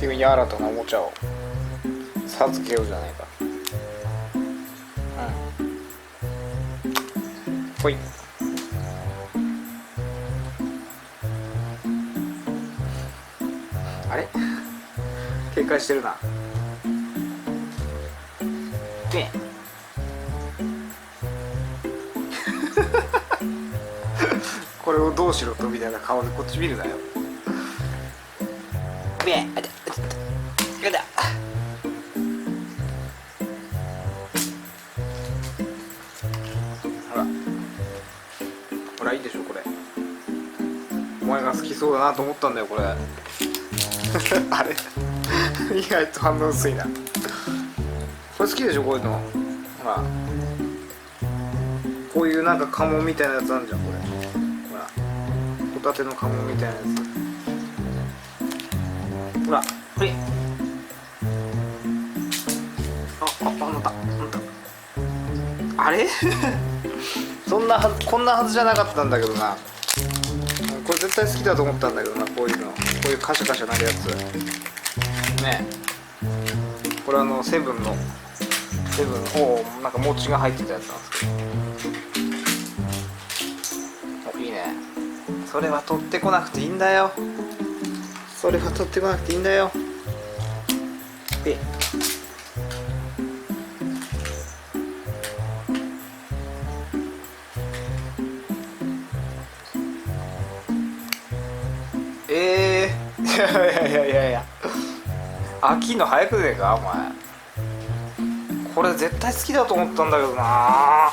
君に新たなおもちゃを授けようじゃないか。ほい。あれ警戒してるな。でこれをどうしろとみたいな顔でこっち見るなよ。べあだやだ。ほらほら、いいでしょこれ。お前が好きそうだなと思ったんだよこれあれ意外と反応薄いな。これ好きでしょこういうの。ほらこういうなんか家紋みたいなやつあるじゃんこれ。ほらホタテの家紋みたいなやつ。ほらほれ。乗ったあれこんなはずじゃなかったんだけどな。これ絶対好きだと思ったんだけどな。こういうの、こういうカシャカシャなるやつね。これセブンのなんか餅が入ってたやつなんですけど、いいね。それは取ってこなくていいんだよ。それは取ってこなくていいんだよ。いや飽きんの早くねえかお前。これ絶対好きだと思ったんだけどな。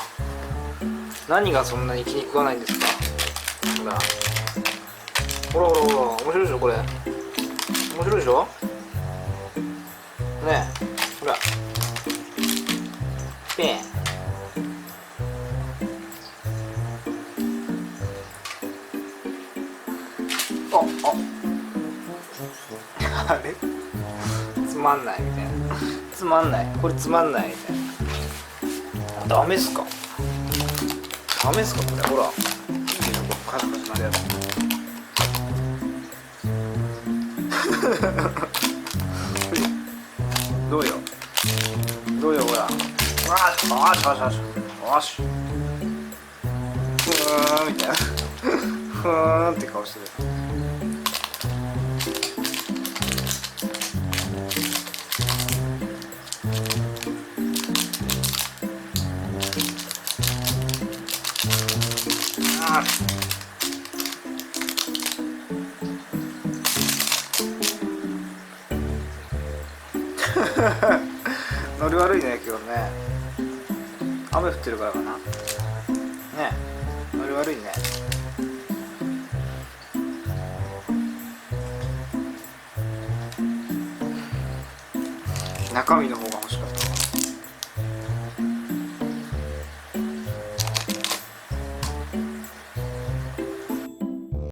何がそんなに気に食わないんですか。ほら面白いでしょこれ。面白いでしょねえ。ほらペンあれつまんないみたいな。つまんないこれつまんないみたいな。ダメっすかダメっすかこれ。ほらいいでしょこれカシャカシャなるやつどうよほら。よしふーんみたいなふーんって顔してる。ノリ悪いね今日ね。雨降ってるからかな。ねノリ悪いね。中身の方が欲しかっ